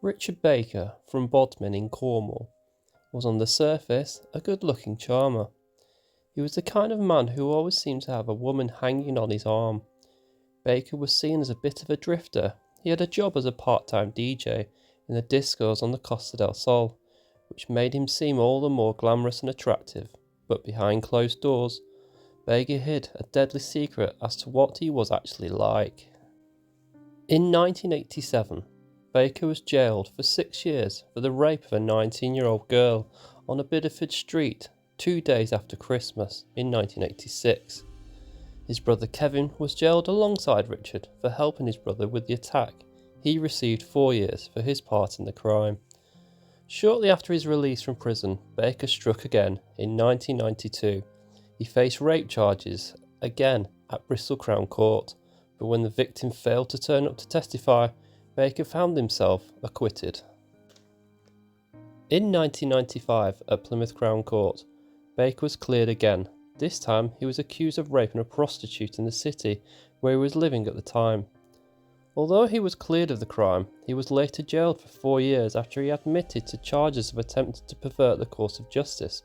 Richard Baker from Bodmin in Cornwall was on the surface a good-looking charmer. He was the kind of man who always seemed to have a woman hanging on his arm. Baker was seen as a bit of a drifter. He had a job as a part-time DJ in the discos on the Costa del Sol, which made him seem all the more glamorous and attractive. But behind closed doors, Baker hid a deadly secret as to what he was actually like. In 1987, Baker was jailed for 6 years for the rape of a 19-year-old girl on a Bideford street 2 days after Christmas in 1986. His brother Kevin was jailed alongside Richard for helping his brother with the attack. He received 4 years for his part in the crime. Shortly after his release from prison, Baker struck again in 1992. He faced rape charges again at Bristol Crown Court, but when the victim failed to turn up to testify, Baker found himself acquitted. In 1995 at Plymouth Crown Court, Baker was cleared again. This time he was accused of raping a prostitute in the city where he was living at the time. Although he was cleared of the crime, he was later jailed for 4 years after he admitted to charges of attempting to pervert the course of justice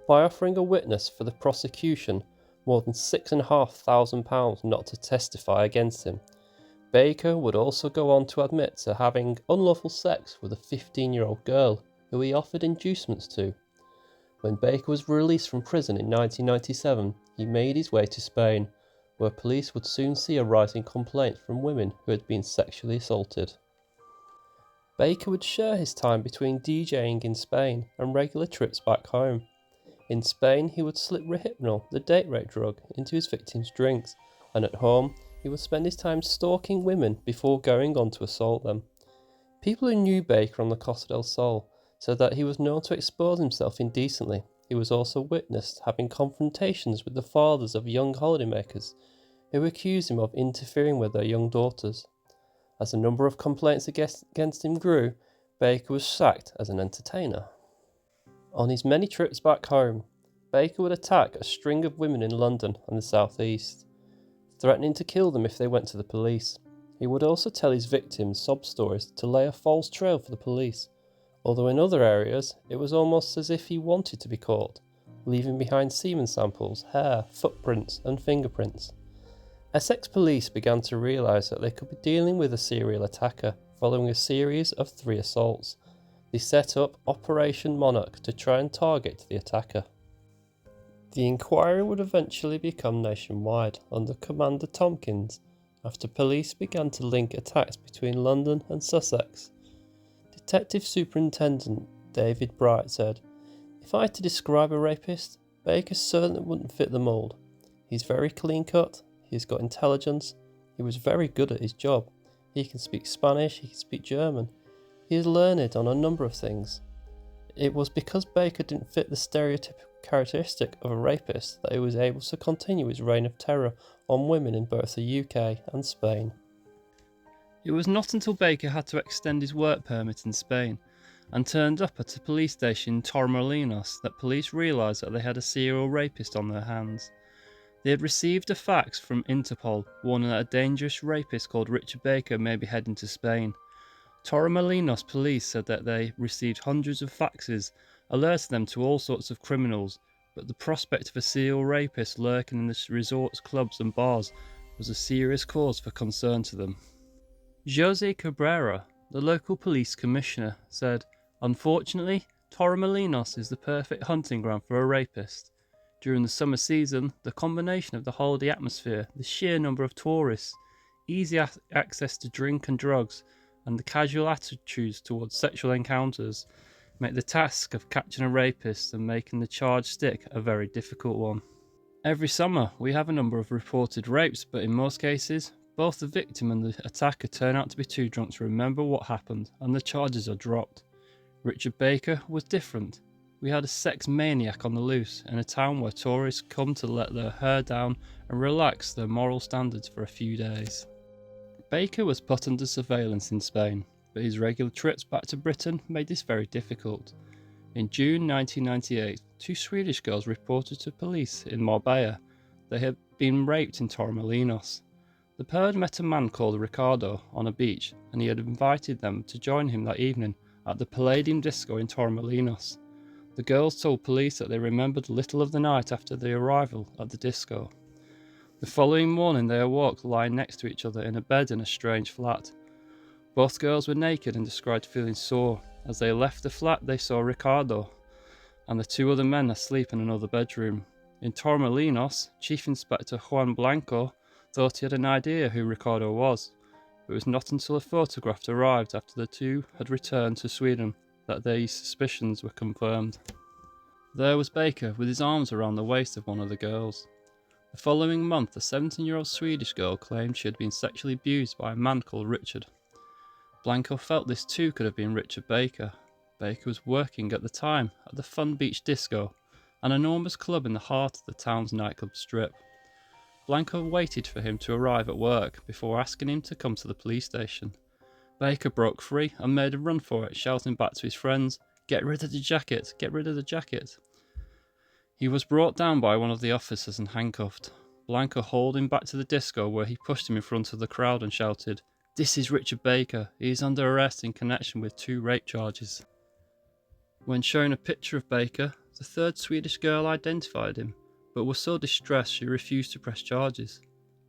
by offering a witness for the prosecution more than £6,500 not to testify against him. Baker would also go on to admit to having unlawful sex with a 15-year-old girl who he offered inducements to. When Baker was released from prison in 1997, he made his way to Spain, where police would soon see a rise in complaints from women who had been sexually assaulted. Baker would share his time between DJing in Spain and regular trips back home. In Spain, he would slip Rohypnol, the date rape drug, into his victims' drinks, and at home, he would spend his time stalking women before going on to assault them. People who knew Baker on the Costa del Sol said that he was known to expose himself indecently. He was also witnessed having confrontations with the fathers of young holidaymakers who accused him of interfering with their young daughters. As the number of complaints against him grew, Baker was sacked as an entertainer. On his many trips back home, Baker would attack a string of women in London and the South East, threatening to kill them if they went to the police. He would also tell his victims sob stories to lay a false trail for the police, although in other areas it was almost as if he wanted to be caught, leaving behind semen samples, hair, footprints and fingerprints. Essex police began to realise that they could be dealing with a serial attacker following a series of 3 assaults. They set up Operation Monarch to try and target the attacker. The inquiry would eventually become nationwide under Commander Tompkins after police began to link attacks between London and Sussex. Detective Superintendent David Bright said, "If I had to describe a rapist, Baker certainly wouldn't fit the mould. He's very clean cut, he's got intelligence, he was very good at his job, he can speak Spanish, he can speak German, he is learned on a number of things. It was because Baker didn't fit the stereotypical characteristic of a rapist that he was able to continue his reign of terror on women in both the UK and Spain." It was not until Baker had to extend his work permit in Spain and turned up at a police station in Torremolinos that police realised that they had a serial rapist on their hands. They had received a fax from Interpol warning that a dangerous rapist called Richard Baker may be heading to Spain. Torremolinos police said that they received hundreds of faxes alerting them to all sorts of criminals, but the prospect of a serial rapist lurking in the resorts, clubs and bars was a serious cause for concern to them. José Cabrera, the local police commissioner, said, "Unfortunately, Torremolinos is the perfect hunting ground for a rapist. During the summer season, the combination of the holiday atmosphere, the sheer number of tourists, easy access to drink and drugs, and the casual attitudes towards sexual encounters make the task of catching a rapist and making the charge stick a very difficult one. Every summer, we have a number of reported rapes, but in most cases, both the victim and the attacker turn out to be too drunk to remember what happened, and the charges are dropped. Richard Baker was different. We had a sex maniac on the loose in a town where tourists come to let their hair down and relax their moral standards for a few days." Baker was put under surveillance in Spain, but his regular trips back to Britain made this very difficult. In June 1998, 2 Swedish girls reported to police in Marbella they had been raped in Torremolinos. The pair had met a man called Ricardo on a beach, and he had invited them to join him that evening at the Palladium Disco in Torremolinos. The girls told police that they remembered little of the night after their arrival at the disco. The following morning they awoke lying next to each other in a bed in a strange flat. Both girls were naked and described feeling sore. As they left the flat they saw Ricardo and the two other men asleep in another bedroom. In Torremolinos, Chief Inspector Juan Blanco thought he had an idea who Ricardo was, but it was not until a photograph arrived after the two had returned to Sweden that these suspicions were confirmed. There was Baker with his arms around the waist of one of the girls. The following month, a 17-year-old Swedish girl claimed she had been sexually abused by a man called Richard. Blanco felt this too could have been Richard Baker. Baker was working at the time at the Fun Beach Disco, an enormous club in the heart of the town's nightclub strip. Blanco waited for him to arrive at work before asking him to come to the police station. Baker broke free and made a run for it, shouting back to his friends, "Get rid of the jacket! Get rid of the jacket!" He was brought down by one of the officers and handcuffed. Blanco hauled him back to the disco where he pushed him in front of the crowd and shouted, "This is Richard Baker. He is under arrest in connection with 2 rape charges." When shown a picture of Baker, the third Swedish girl identified him, but was so distressed she refused to press charges.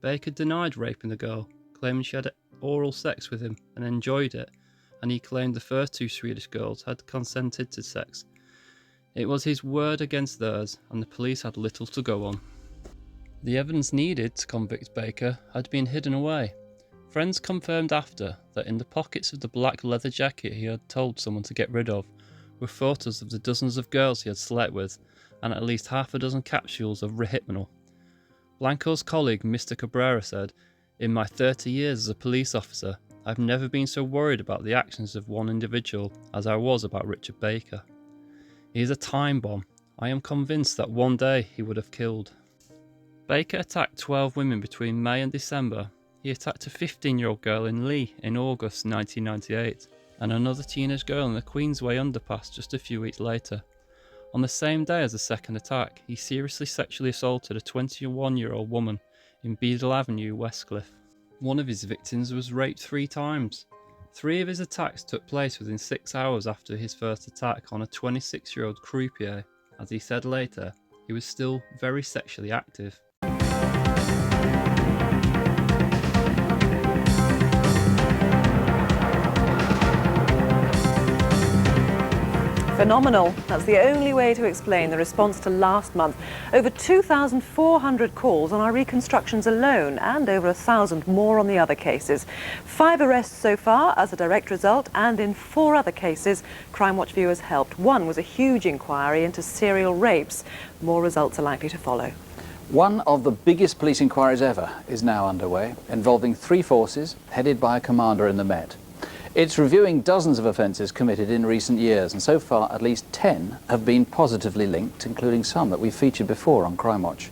Baker denied raping the girl, claiming she had oral sex with him and enjoyed it, and he claimed the first 2 Swedish girls had consented to sex. It was his word against theirs, and the police had little to go on. The evidence needed to convict Baker had been hidden away. Friends confirmed after that in the pockets of the black leather jacket he had told someone to get rid of were photos of the dozens of girls he had slept with and at least half a dozen capsules of Rohypnol. Blanco's colleague Mr. Cabrera said, "In my 30 years as a police officer, I've never been so worried about the actions of one individual as I was about Richard Baker. He is a time bomb. I am convinced that one day he would have killed." Baker attacked 12 women between May and December. He attacked a 15-year-old girl in Lee in August 1998 and another teenage girl in the Queensway underpass just a few weeks later. On the same day as the second attack, he seriously sexually assaulted a 21-year-old woman in Beadle Avenue, Westcliff. One of his victims was raped 3 times. 3 of his attacks took place within 6 hours after his first attack on a 26-year-old croupier. As he said later, he was still very sexually active. Phenomenal. That's the only way to explain the response to last month. Over 2,400 calls on our reconstructions alone and over 1,000 more on the other cases. 5 arrests so far as a direct result, and in 4 other cases Crimewatch viewers helped. One was a huge inquiry into serial rapes. More results are likely to follow. One of the biggest police inquiries ever is now underway, involving 3 forces headed by a commander in the Met. It's reviewing dozens of offences committed in recent years, and so far at least 10 have been positively linked, including some that we've featured before on Crimewatch.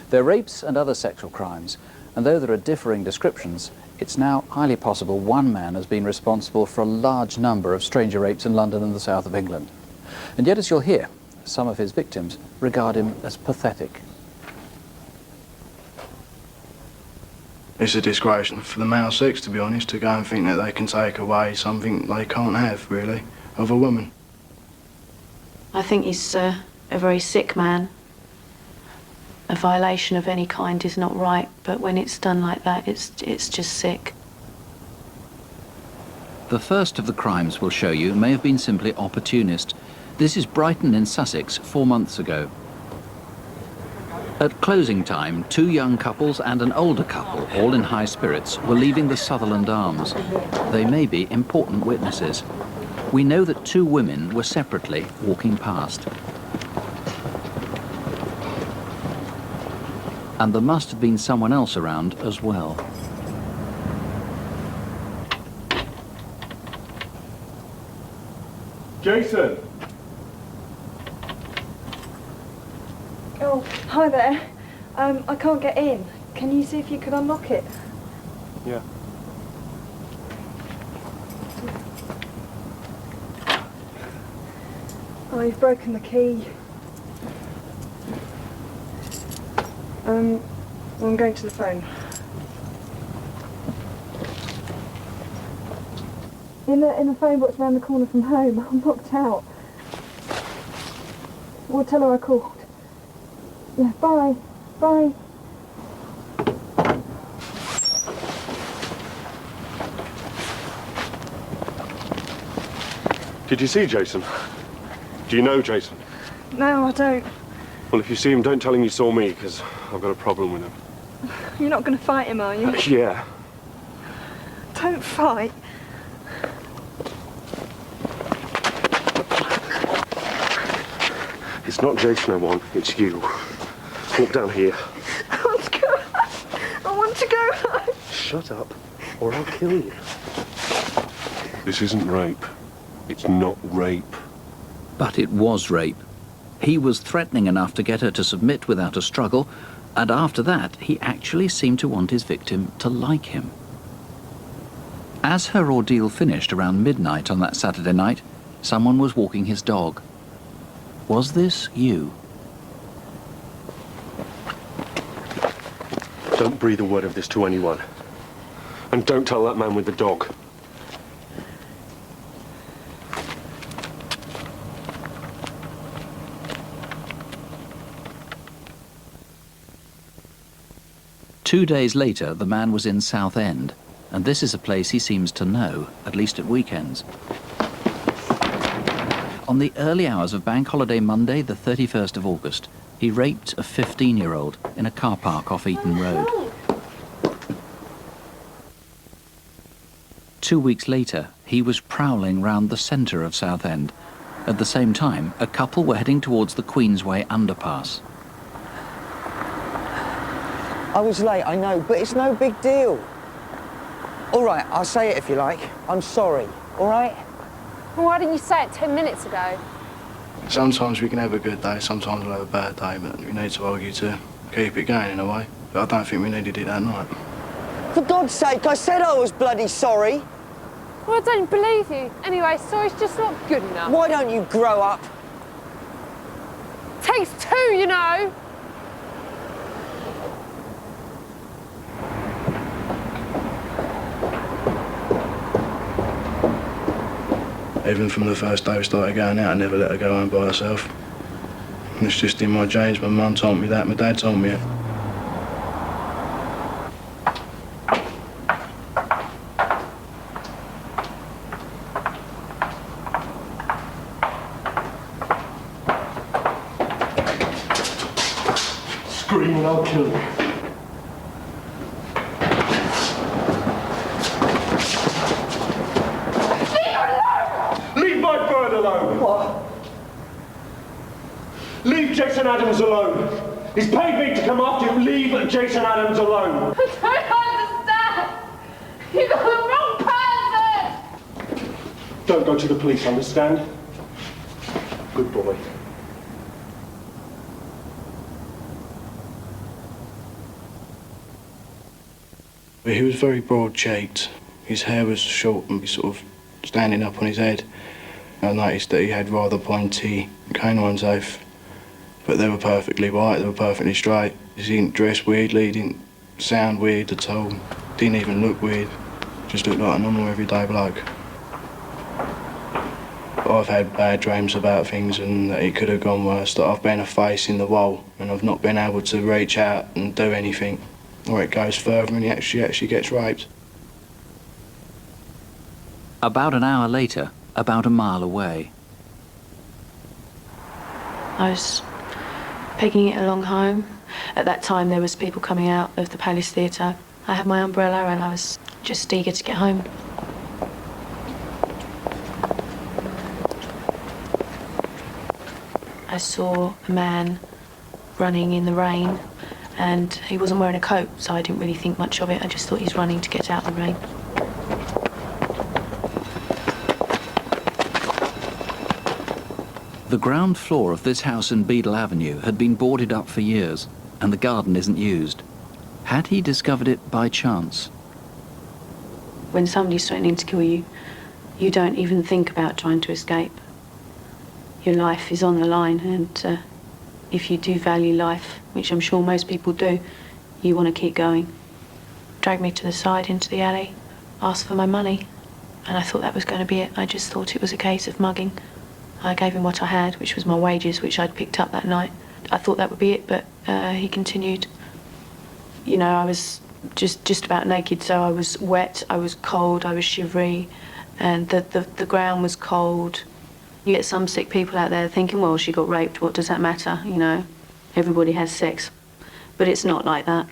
They're rapes and other sexual crimes, and though there are differing descriptions, it's now highly possible one man has been responsible for a large number of stranger rapes in London and the south of England. And yet, as you'll hear, some of his victims regard him as pathetic. It's a disgrace for the male sex, to be honest, to go and think that they can take away something they can't have, really, of a woman. I think he's a very sick man. A violation of any kind is not right, but when it's done like that, it's just sick. The first of the crimes we'll show you may have been simply opportunist. This is Brighton in Sussex 4 months ago. At closing time, 2 young couples and an older couple, all in high spirits, were leaving the Sutherland Arms. They may be important witnesses. We know that 2 women were separately walking past. And there must have been someone else around as well. Jason! Oh, hi there. I can't get in. Can you see if you could unlock it? Yeah. Oh, you've broken the key. I'm going to the phone. In the phone box round the corner from home. I'm knocked out. We'll tell her I called. Yeah, bye. Bye. Did you see Jason? Do you know Jason? No, I don't. Well, if you see him, don't tell him you saw me, because I've got a problem with him. You're not going to fight him, are you? Yeah. Don't fight. It's not Jason I want, it's you. Walk down here. I want to go. I want to go home. Shut up, or I'll kill you. This isn't rape. It's not rape. But it was rape. He was threatening enough to get her to submit without a struggle, and after that, he actually seemed to want his victim to like him. As her ordeal finished around midnight on that Saturday night, someone was walking his dog. Was this you? Don't breathe a word of this to anyone. And don't tell that man with the dog. Two days later, the man was in Southend, and this is a place he seems to know, at least at weekends. On the early hours of Bank Holiday Monday, the 31st of August, he raped a 15-year-old in a car park off Eton Road. 2 weeks later, he was prowling round the centre of Southend. At the same time, a couple were heading towards the Queensway underpass. I was late, I know, but it's no big deal. All right, I'll say it if you like. I'm sorry, all right? Well, why didn't you say it 10 minutes ago? Sometimes we can have a good day, sometimes we'll have a bad day, but we need to argue to keep it going in a way. But I don't think we needed it that night. For God's sake, I said I was bloody sorry. Well, I don't believe you. Anyway, sorry's just not good enough. Why don't you grow up? Takes two, you know. Even from the first day we started going out, I never let her go home by herself. It's just in my genes. My mum told me that, my dad told me it. Scream and I'll kill you. Leave my bird alone! What? Leave Jason Adams alone! He's paid me to come after you. Leave Jason Adams alone! I don't understand. You got the wrong person. Don't go to the police, understand? Good boy. He was very broad-cheeked. His hair was short and sort of standing up on his head. I noticed that he had rather pointy canine teeth, but they were perfectly white, they were perfectly straight. He didn't dress weirdly, he didn't sound weird at all, didn't even look weird, just looked like a normal everyday bloke. But I've had bad dreams about things and that it could have gone worse, that I've been a face in the wall and I've not been able to reach out and do anything, or it goes further and he actually gets raped. About an hour later, about a mile away. I was pegging it along home. At that time, there was people coming out of the Palace Theatre. I had my umbrella and I was just eager to get home. I saw a man running in the rain and he wasn't wearing a coat, so I didn't really think much of it. I just thought he's running to get out of the rain. The ground floor of this house in Beadle Avenue had been boarded up for years, and the garden isn't used. Had he discovered it by chance? When somebody's threatening to kill you, you don't even think about trying to escape. Your life is on the line, and if you do value life, which I'm sure most people do, you want to keep going. Drag me to the side into the alley, ask for my money. And I thought that was going to be it. I just thought it was a case of mugging. I gave him what I had, which was my wages, which I'd picked up that night. I thought that would be it, but he continued. You know, I was just about naked, so I was wet, I was cold, I was shivery, and the ground was cold. You get some sick people out there thinking, well, she got raped, what does that matter, you know? Everybody has sex. But it's not like that.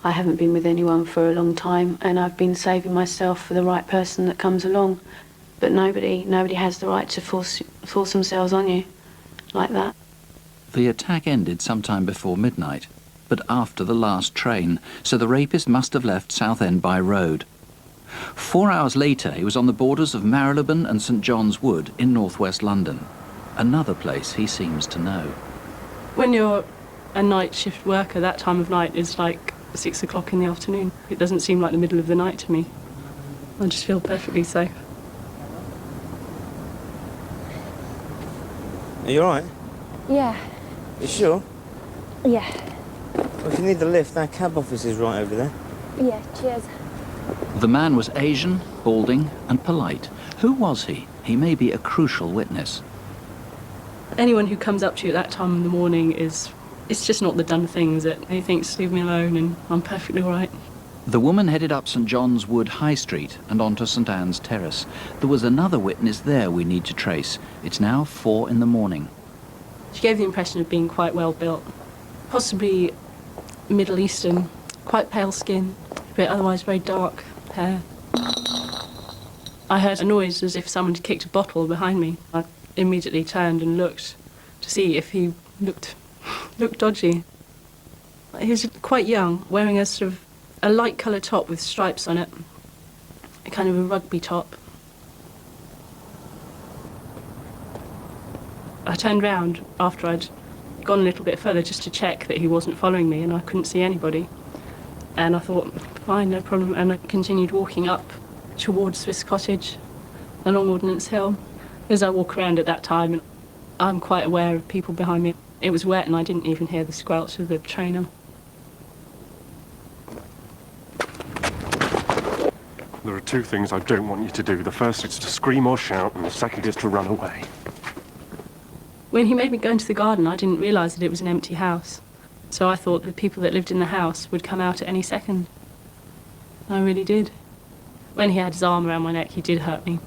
I haven't been with anyone for a long time, and I've been saving myself for the right person that comes along. But nobody has the right to force themselves on you like that. The attack ended sometime before midnight, but after the last train, so the rapist must have left Southend by road. 4 hours later, he was on the borders of Marylebone and St John's Wood in northwest London, another place he seems to know. When you're a night shift worker, that time of night is like 6 o'clock in the afternoon. It doesn't seem like the middle of the night to me. I just feel perfectly safe. Are you alright? Yeah. You sure? Yeah. Well, if you need the lift, our cab office is right over there. Yeah, cheers. The man was Asian, balding and polite. Who was he? He may be a crucial witness. Anyone who comes up to you at that time in the morning it's just not the done thing, is it? He thinks, leave me alone and I'm perfectly all right. The woman headed up St John's Wood High Street and onto St Anne's Terrace. There was another witness there we need to trace. It's now 4 in the morning. She gave the impression of being quite well built, possibly Middle Eastern, quite pale skin, but otherwise very dark hair. I heard a noise as if someone had kicked a bottle behind me. I immediately turned and looked to see if he looked dodgy. He was quite young, wearing a sort of a light coloured top with stripes on it, a kind of a rugby top. I turned round after I'd gone a little bit further just to check that he wasn't following me, and I couldn't see anybody. And I thought, fine, no problem, and I continued walking up towards Swiss Cottage along Ordnance Hill. As I walk around at that time, I'm quite aware of people behind me. It was wet and I didn't even hear the squelch of the trainer. There are 2 things I don't want you to do. The first is to scream or shout, and the second is to run away. When he made me go into the garden, I didn't realise that it was an empty house. So I thought the people that lived in the house would come out at any second. I really did. When he had his arm around my neck, he did hurt me.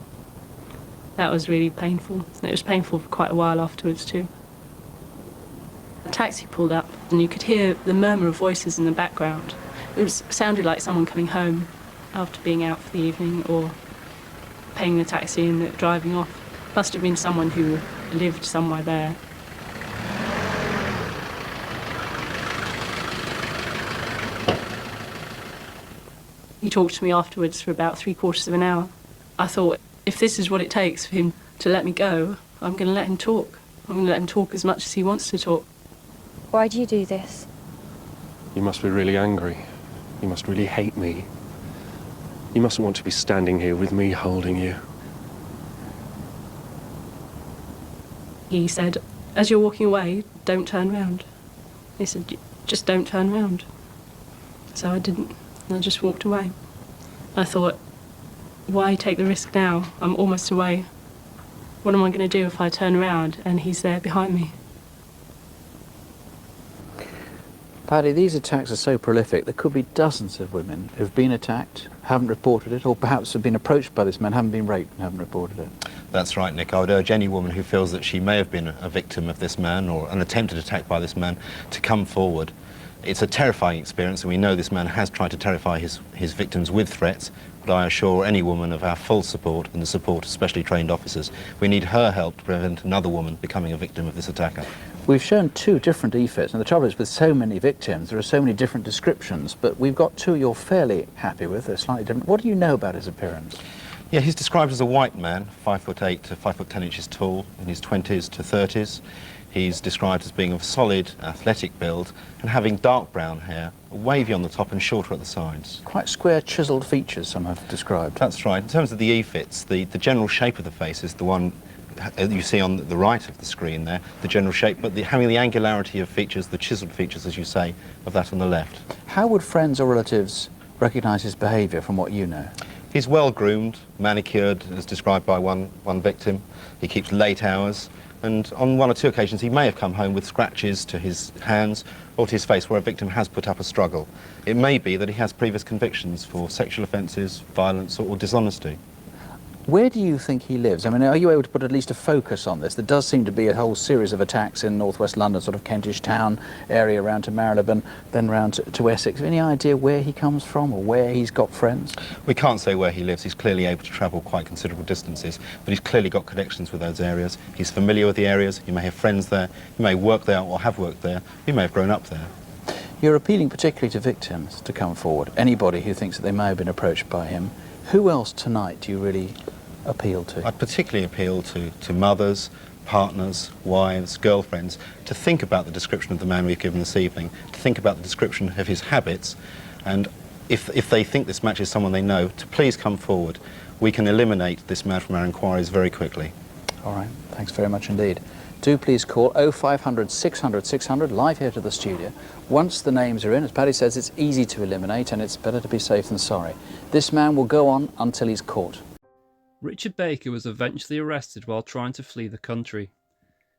That was really painful. It was painful for quite a while afterwards too. A taxi pulled up and you could hear the murmur of voices in the background. It sounded like someone coming home after being out for the evening or paying the taxi and driving off. Must have been someone who lived somewhere there. He talked to me afterwards for about 3/4 of an hour. I thought, if this is what it takes for him to let me go, I'm going to let him talk. I'm going to let him talk as much as he wants to talk. Why do you do this? You must be really angry. You must really hate me. You mustn't want to be standing here with me holding you. He said, as you're walking away, don't turn round. He said, just don't turn round. So I didn't. I just walked away. I thought, why take the risk now? I'm almost away. What am I going to do if I turn around and he's there behind me? Paddy, these attacks are so prolific. There could be dozens of women who've been attacked, haven't reported it, or perhaps have been approached by this man, haven't been raped and haven't reported it. That's right, Nick. I would urge any woman who feels that she may have been a victim of this man or an attempted attack by this man to come forward. It's a terrifying experience, and we know this man has tried to terrify his victims with threats, but I assure any woman of our full support and the support of specially trained officers. We need her help to prevent another woman becoming a victim of this attacker. We've shown 2 different EFITs, and the trouble is with so many victims, there are so many different descriptions, but we've got 2 you're fairly happy with. They're slightly different. What do you know about his appearance? Yeah, he's described as a white man, 5'8" to 5'10" tall, in his 20s to 30s. He's described as being of solid, athletic build and having dark brown hair, wavy on the top and shorter at the sides. Quite square, chiselled features, some have described. That's right. In terms of the EFITs, the general shape of the face is the one you see on the right of the screen there, the general shape, but having the angularity of features, the chiselled features, as you say, of that on the left. How would friends or relatives recognise his behaviour from what you know? He's well groomed, manicured, as described by one victim. He keeps late hours, and on one or two occasions he may have come home with scratches to his hands or to his face where a victim has put up a struggle. It may be that he has previous convictions for sexual offences, violence or dishonesty. Where do you think he lives? I mean, are you able to put at least a focus on this? There does seem to be a whole series of attacks in northwest London, sort of Kentish Town area, round to Marylebone, then round to Essex. Any idea where he comes from or where he's got friends? We can't say where he lives. He's clearly able to travel quite considerable distances, but he's clearly got connections with those areas. He's familiar with the areas. He may have friends there. He may work there or have worked there. He may have grown up there. You're appealing particularly to victims to come forward. Anybody who thinks that they may have been approached by him. Who else tonight do you really appeal to? I'd particularly appeal to mothers, partners, wives, girlfriends, to think about the description of the man we've given this evening, to think about the description of his habits, and if they think this matches someone they know, to please come forward. We can eliminate this man from our inquiries very quickly. All right, thanks very much indeed. Do please call 0500 600 600, live here to the studio. Once the names are in, as Paddy says, it's easy to eliminate and it's better to be safe than sorry. This man will go on until he's caught. Richard Baker was eventually arrested while trying to flee the country.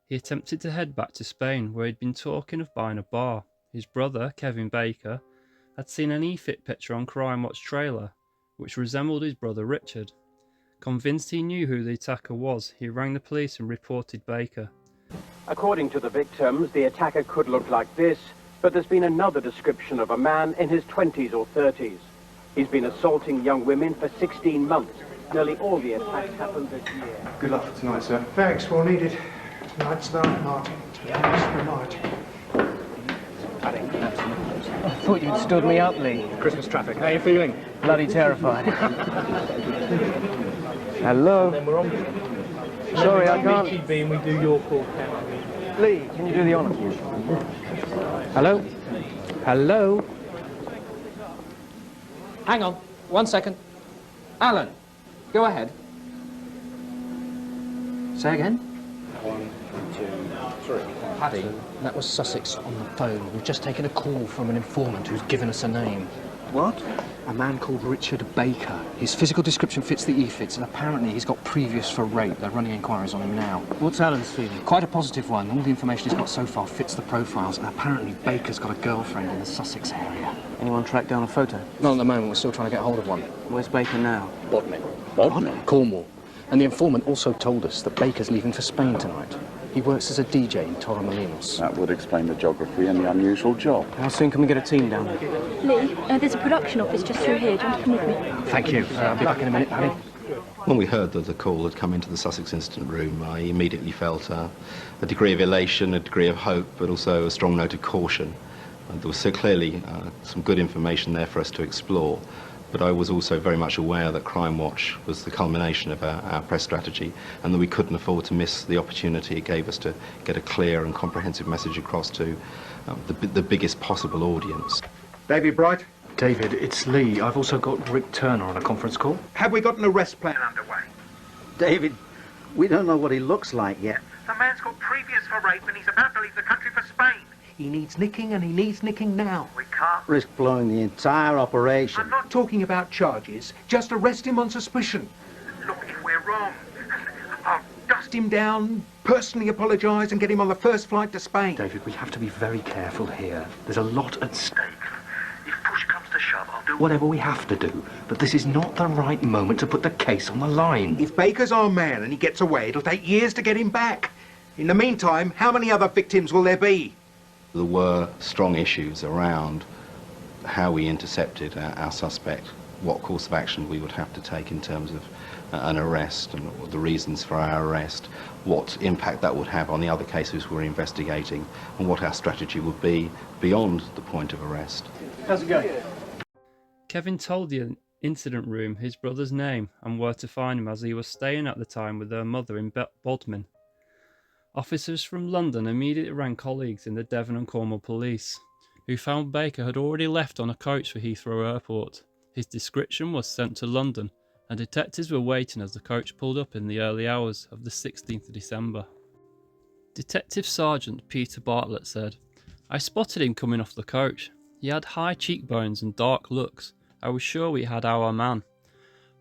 He attempted to head back to Spain, where he'd been talking of buying a bar. His brother, Kevin Baker, had seen an e-fit picture on Crimewatch trailer, which resembled his brother Richard. Convinced he knew who the attacker was, he rang the police and reported Baker. According to the victims, the attacker could look like this, but there's been another description of a man in his 20s or 30s. He's been assaulting young women for 16 months. Nearly all the attacks happened this year. Good luck for tonight, sir. Thanks, well needed. Tonight's the night, Martin. Tonight's the night. I thought you'd stood me up, Lee. Christmas traffic. How are you feeling? Bloody terrified. Hello? Then we're on. Sorry, I can't. GB and we do your call. Lee, can you do the honours? Hello? Hello? Hang on, 1 second. Alan, go ahead. Say again? 1, 2, 3. Paddy, that was Sussex on the phone. We've just taken a call from an informant who's given us a name. What? A man called Richard Baker. His physical description fits the e-fits, and apparently he's got previous for rape. They're running inquiries on him now. What's Alan's feeling? Quite a positive one. All the information he's got so far fits the profiles, and apparently Baker's got a girlfriend in the Sussex area. Anyone tracked down a photo? Not at the moment. We're still trying to get hold of one. Where's Baker now? Bodmin. Cornwall. And the informant also told us that Baker's leaving for Spain tonight. He works as a DJ in Torremolinos. That would explain the geography and the unusual job. How soon can we get a team down there? Lee, there's a production office just through here. Do you want to come with me? Thank you. I'll be back in a minute, Paddy. When we heard that the call had come into the Sussex incident room, I immediately felt a degree of elation, a degree of hope, but also a strong note of caution. There was so clearly some good information there for us to explore, but I was also very much aware that Crimewatch was the culmination of our press strategy and that we couldn't afford to miss the opportunity it gave us to get a clear and comprehensive message across to the biggest possible audience. David Bright? David, it's Lee. I've also got Rick Turner on a conference call. Have we got an arrest plan underway? David, we don't know what he looks like yet. The man's got previous for rape and he's about to leave the country for Spain. He needs nicking and he needs nicking now. We can't Risk blowing the entire operation. I'm not talking about charges, just arrest him on suspicion. Look, if we're wrong, I'll dust him down, personally apologise and get him on the first flight to Spain. David, we have to be very careful here. There's a lot at stake. If push comes to shove, I'll do Whatever we have to do, but this is not the right moment to put the case on the line. If Baker's our man and he gets away, it'll take years to get him back. In the meantime, how many other victims will there be? There were strong issues around how we intercepted our suspect, what course of action we would have to take in terms of an arrest and the reasons for our arrest, what impact that would have on the other cases we're investigating, and what our strategy would be beyond the point of arrest. How's it going? Kevin told the incident room his brother's name and where to find him, as he was staying at the time with their mother in Bodmin. Officers from London immediately rang colleagues in the Devon and Cornwall police, who found Baker had already left on a coach for Heathrow Airport. His description was sent to London, and detectives were waiting as the coach pulled up in the early hours of the 16th of December. Detective Sergeant Peter Bartlett said, "I spotted him coming off the coach. He had high cheekbones and dark looks. I was sure we had our man.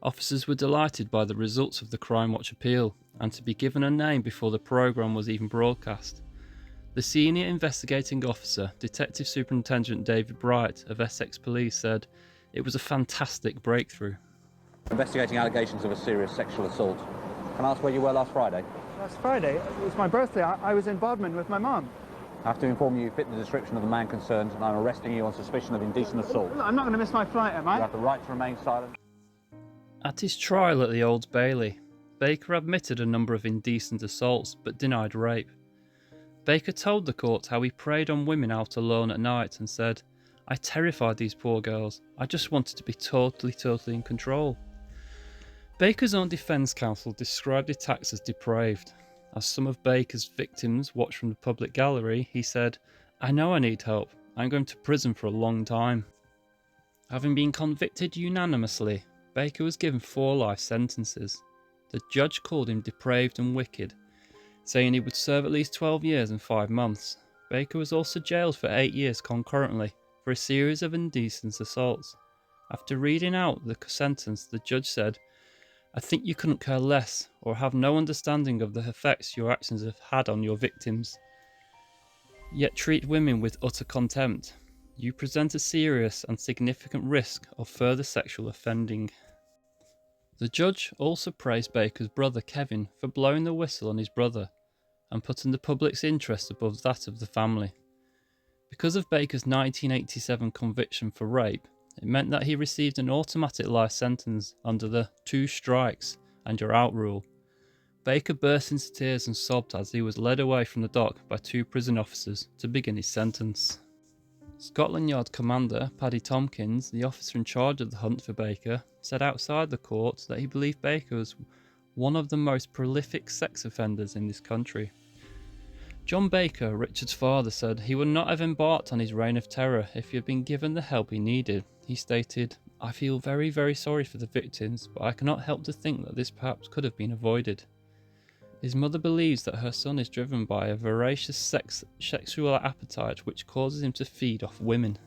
Officers were delighted by the results of the Crimewatch appeal and to be given a name before the programme was even broadcast. The senior investigating officer, Detective Superintendent David Bright of Essex Police, said it was a fantastic breakthrough. Investigating allegations of a serious sexual assault. Can I ask where you were last Friday? Last Friday? It was my birthday. I was in Bodmin with my mum. I have to inform you fit the description of the man concerned and I'm arresting you on suspicion of indecent assault. I'm not going to miss my flight, am I? You have the right to remain silent. At his trial at the Old Bailey, Baker admitted a number of indecent assaults but denied rape. Baker told the court how he preyed on women out alone at night and said, "I terrified these poor girls. I just wanted to be totally in control." Baker's own defence counsel described the attacks as depraved. As some of Baker's victims watched from the public gallery, he said, "I know I need help. I'm going to prison for a long time." Having been convicted unanimously, Baker was given 4 life sentences. The judge called him depraved and wicked, saying he would serve at least 12 years and 5 months. Baker was also jailed for 8 years concurrently for a series of indecent assaults. After reading out the sentence, the judge said, "I think you couldn't care less or have no understanding of the effects your actions have had on your victims, yet treat women with utter contempt. You present a serious and significant risk of further sexual offending." The judge also praised Baker's brother Kevin for blowing the whistle on his brother and putting the public's interest above that of the family. Because of Baker's 1987 conviction for rape, it meant that he received an automatic life sentence under the 2 strikes and you're out rule. Baker burst into tears and sobbed as he was led away from the dock by 2 prison officers to begin his sentence. Scotland Yard Commander Paddy Tompkins, the officer in charge of the hunt for Baker, said outside the court that he believed Baker was one of the most prolific sex offenders in this country. John Baker, Richard's father, said he would not have embarked on his reign of terror if he had been given the help he needed. He stated, "I feel very sorry for the victims, but I cannot help to think that this perhaps could have been avoided." His mother believes that her son is driven by a voracious sexual appetite which causes him to feed off women.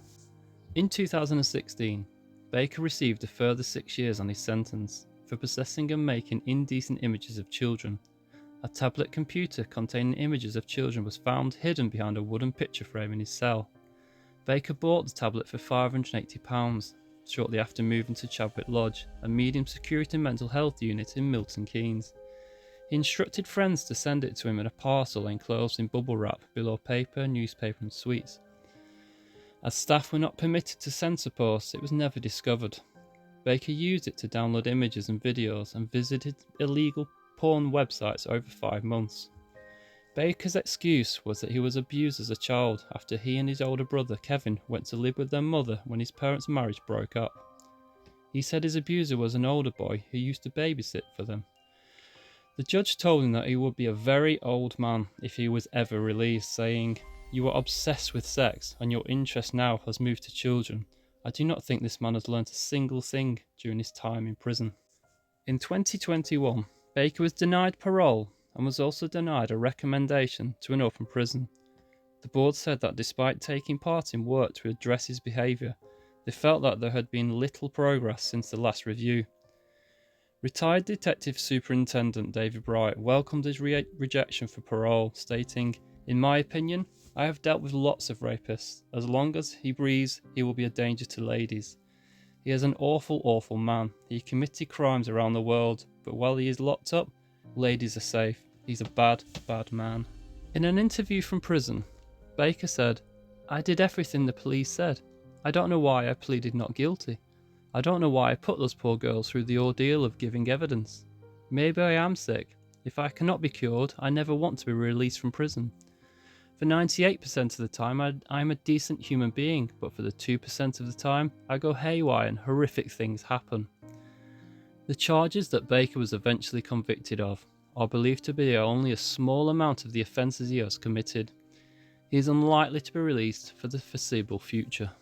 In 2016, Baker received a further 6 years on his sentence for possessing and making indecent images of children. A tablet computer containing images of children was found hidden behind a wooden picture frame in his cell. Baker bought the tablet for £580 shortly after moving to Chadwick Lodge, a medium security mental health unit in Milton Keynes. He instructed friends to send it to him in a parcel enclosed in bubble wrap below paper, newspaper and sweets. As staff were not permitted to censor posts, it was never discovered. Baker used it to download images and videos and visited illegal porn websites over 5 months. Baker's excuse was that he was abused as a child after he and his older brother Kevin went to live with their mother when his parents' marriage broke up. He said his abuser was an older boy who used to babysit for them. The judge told him that he would be a very old man if he was ever released, saying, "You are obsessed with sex and your interest now has moved to children. I do not think this man has learnt a single thing during his time in prison." In 2021, Baker was denied parole and was also denied a recommendation to an open prison. The board said that despite taking part in work to address his behaviour, they felt that there had been little progress since the last review. Retired Detective Superintendent David Bright welcomed his rejection for parole, stating, "In my opinion, I have dealt with lots of rapists. As long as he breathes, he will be a danger to ladies. He is an awful man. He committed crimes around the world, but while he is locked up, ladies are safe. He's a bad man." In an interview from prison, Baker said, "I did everything the police said. I don't know why I pleaded not guilty. I don't know why I put those poor girls through the ordeal of giving evidence. Maybe I am sick. If I cannot be cured, I never want to be released from prison. For 98% of the time, I'm a decent human being, but for the 2% of the time, I go haywire and horrific things happen." The charges that Baker was eventually convicted of are believed to be only a small amount of the offences he has committed. He is unlikely to be released for the foreseeable future.